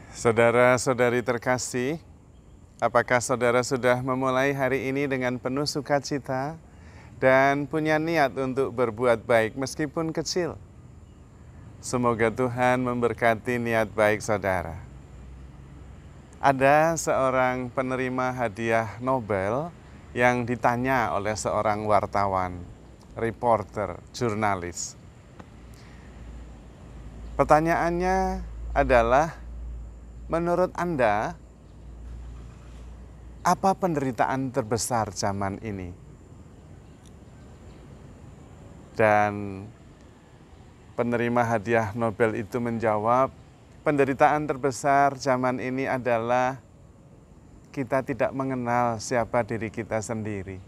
Saudara-saudari terkasih, apakah saudara sudah memulai hari ini dengan penuh sukacita dan punya niat untuk berbuat baik meskipun kecil? Semoga Tuhan memberkati niat baik saudara. Ada seorang penerima hadiah Nobel yang ditanya oleh seorang wartawan, reporter, jurnalis. Pertanyaannya adalah, menurut Anda, apa penderitaan terbesar zaman ini? Dan penerima hadiah Nobel itu menjawab, penderitaan terbesar zaman ini adalah kita tidak mengenal siapa diri kita sendiri.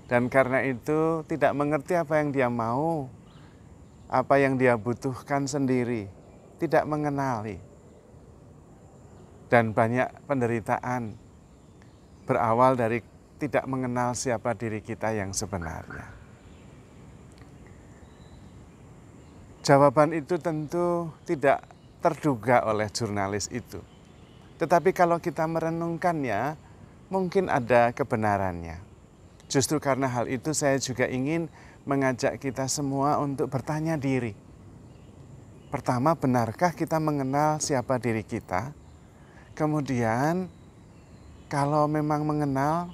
Dan karena itu tidak mengerti apa yang dia mau, apa yang dia butuhkan sendiri, tidak mengenali. Dan banyak penderitaan berawal dari tidak mengenal siapa diri kita yang sebenarnya. Jawaban itu tentu tidak terduga oleh jurnalis itu. Tetapi kalau kita merenungkannya, mungkin ada kebenarannya. Justru karena hal itu saya juga ingin mengajak kita semua untuk bertanya diri. Pertama, benarkah kita mengenal siapa diri kita? Kemudian, kalau memang mengenal,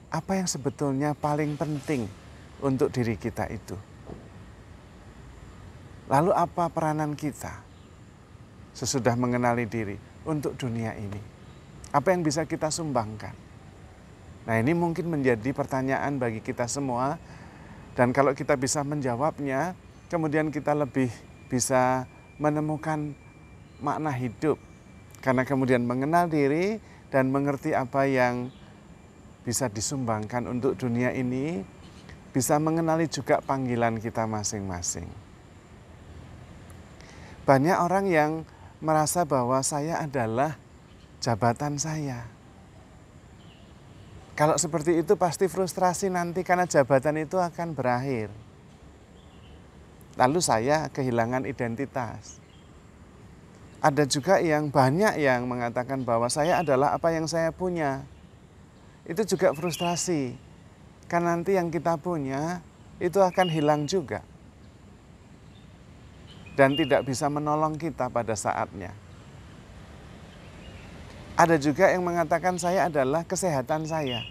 apa yang sebetulnya paling penting untuk diri kita itu? Lalu apa peranan kita sesudah mengenali diri untuk dunia ini? Apa yang bisa kita sumbangkan? Nah, ini mungkin menjadi pertanyaan bagi kita semua. Dan kalau kita bisa menjawabnya, kemudian kita lebih bisa menemukan makna hidup. Karena kemudian mengenal diri dan mengerti apa yang bisa disumbangkan untuk dunia ini, bisa mengenali juga panggilan kita masing-masing. Banyak orang yang merasa bahwa saya adalah jabatan saya. Kalau seperti itu pasti frustrasi nanti karena jabatan itu akan berakhir. Lalu saya kehilangan identitas. Ada juga yang banyak yang mengatakan bahwa saya adalah apa yang saya punya. Itu juga frustrasi. Karena nanti yang kita punya itu akan hilang juga. Dan tidak bisa menolong kita pada saatnya. Ada juga yang mengatakan saya adalah kesehatan saya.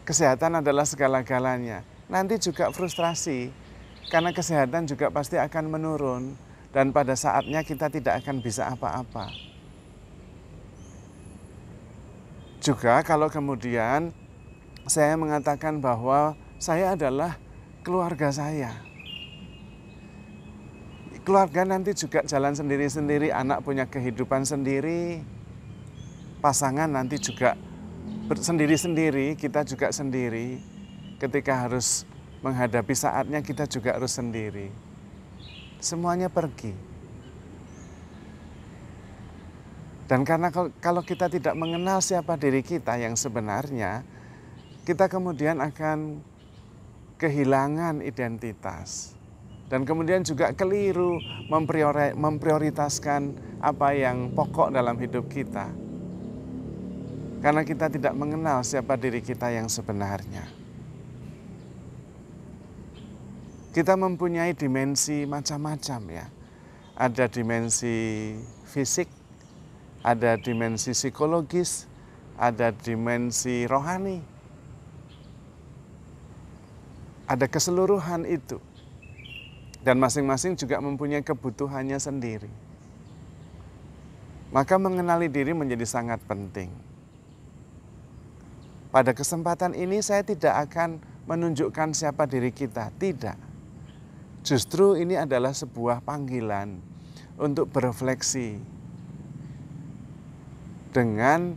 Kesehatan adalah segala-galanya. Nanti juga frustrasi, karena kesehatan juga pasti akan menurun. Dan pada saatnya kita tidak akan bisa apa-apa. Juga kalau kemudian saya mengatakan bahwa saya adalah keluarga saya. Keluarga nanti juga jalan sendiri-sendiri, anak punya kehidupan sendiri, pasangan nanti juga sendiri-sendiri, kita juga sendiri. Ketika harus menghadapi saatnya kita juga harus sendiri. Semuanya pergi. Dan karena kalau kita tidak mengenal siapa diri kita yang sebenarnya, kita kemudian akan kehilangan identitas. Dan kemudian juga keliru memprioritaskan apa yang pokok dalam hidup kita. Karena kita tidak mengenal siapa diri kita yang sebenarnya. Kita mempunyai dimensi macam-macam ya. Ada dimensi fisik, ada dimensi psikologis, ada dimensi rohani. Ada keseluruhan itu. Dan masing-masing juga mempunyai kebutuhannya sendiri. Maka mengenali diri menjadi sangat penting. Pada kesempatan ini saya tidak akan menunjukkan siapa diri kita, tidak. Justru ini adalah sebuah panggilan untuk berefleksi dengan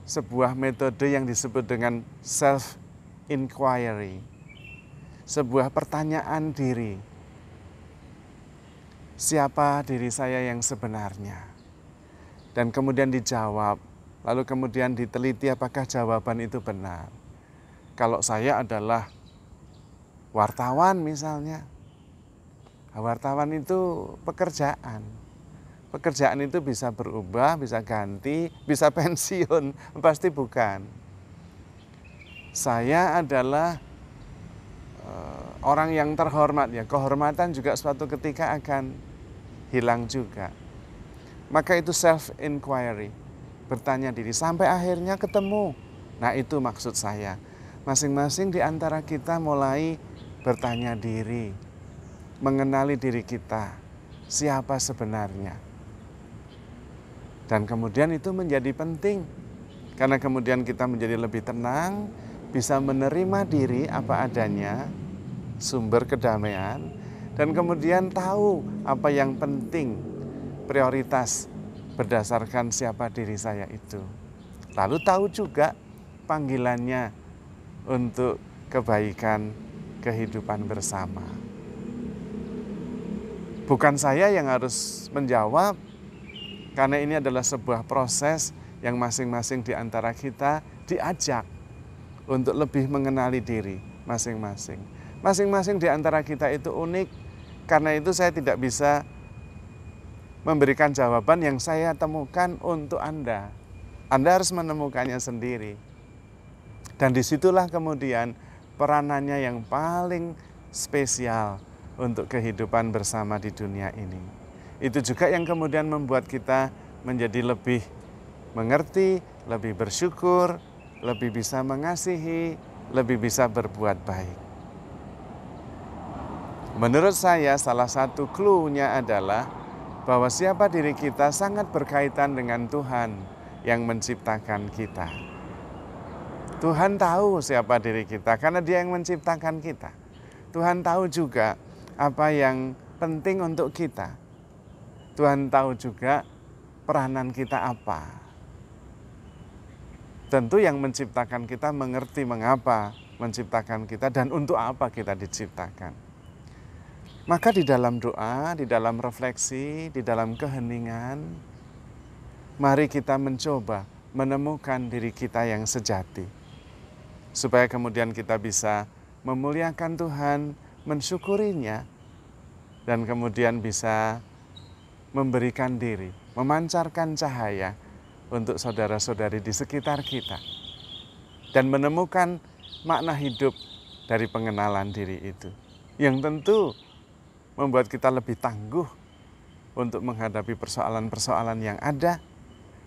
sebuah metode yang disebut dengan self-inquiry. Sebuah pertanyaan diri. Siapa diri saya yang sebenarnya? Dan kemudian dijawab, lalu kemudian diteliti apakah jawaban itu benar. Kalau saya adalah wartawan misalnya, Wartawan itu pekerjaan. Pekerjaan itu bisa berubah, bisa ganti, bisa pensiun, pasti bukan. Saya adalah orang yang terhormat, ya kehormatan juga suatu ketika akan hilang juga. Maka itu self inquiry, bertanya diri sampai akhirnya ketemu. Nah itu maksud saya, masing-masing di antara kita mulai bertanya diri, mengenali diri kita, siapa sebenarnya. Dan kemudian itu menjadi penting, karena kemudian kita menjadi lebih tenang, bisa menerima diri apa adanya, sumber kedamaian, dan kemudian tahu apa yang penting, prioritas berdasarkan siapa diri saya itu. Lalu tahu juga panggilannya untuk kebaikan kehidupan bersama. Bukan saya yang harus menjawab, karena ini adalah sebuah proses yang masing-masing di antara kita diajak untuk lebih mengenali diri masing-masing. Masing-masing di antara kita itu unik, karena itu saya tidak bisa memberikan jawaban yang saya temukan untuk Anda. Anda harus menemukannya sendiri. Dan disitulah kemudian peranannya yang paling spesial untuk kehidupan bersama di dunia ini. Itu juga yang kemudian membuat kita menjadi lebih mengerti, lebih bersyukur, lebih bisa mengasihi, lebih bisa berbuat baik. Menurut saya salah satu clue-nya adalah bahwa siapa diri kita sangat berkaitan dengan Tuhan yang menciptakan kita. Tuhan tahu siapa diri kita karena Dia yang menciptakan kita. Tuhan tahu juga apa yang penting untuk kita. Tuhan tahu juga peranan kita apa. Tentu yang menciptakan kita mengerti mengapa menciptakan kita dan untuk apa kita diciptakan. Maka di dalam doa, di dalam refleksi, di dalam keheningan, mari kita mencoba menemukan diri kita yang sejati. Supaya kemudian kita bisa memuliakan Tuhan, mensyukurinya, dan kemudian bisa memberikan diri, memancarkan cahaya untuk saudara-saudari di sekitar kita. Dan menemukan makna hidup dari pengenalan diri itu. Yang tentu membuat kita lebih tangguh untuk menghadapi persoalan-persoalan yang ada.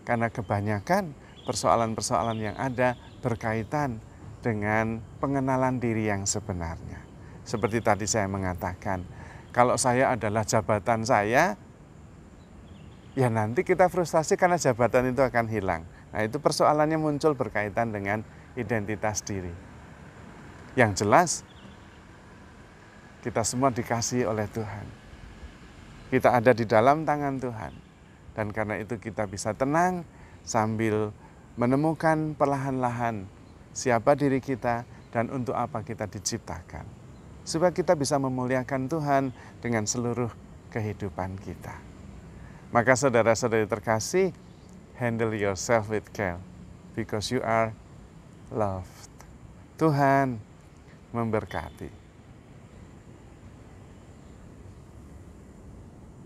Karena kebanyakan persoalan-persoalan yang ada berkaitan dengan pengenalan diri yang sebenarnya. Seperti tadi saya mengatakan, kalau saya adalah jabatan saya, ya nanti kita frustasi karena jabatan itu akan hilang. Nah itu persoalannya muncul berkaitan dengan identitas diri. Yang jelas, kita semua dikasihi oleh Tuhan. Kita ada di dalam tangan Tuhan. Dan karena itu kita bisa tenang sambil menemukan perlahan-lahan siapa diri kita dan untuk apa kita diciptakan. Supaya kita bisa memuliakan Tuhan dengan seluruh kehidupan kita. Maka saudara-saudari terkasih, handle yourself with care because you are loved. Tuhan memberkati.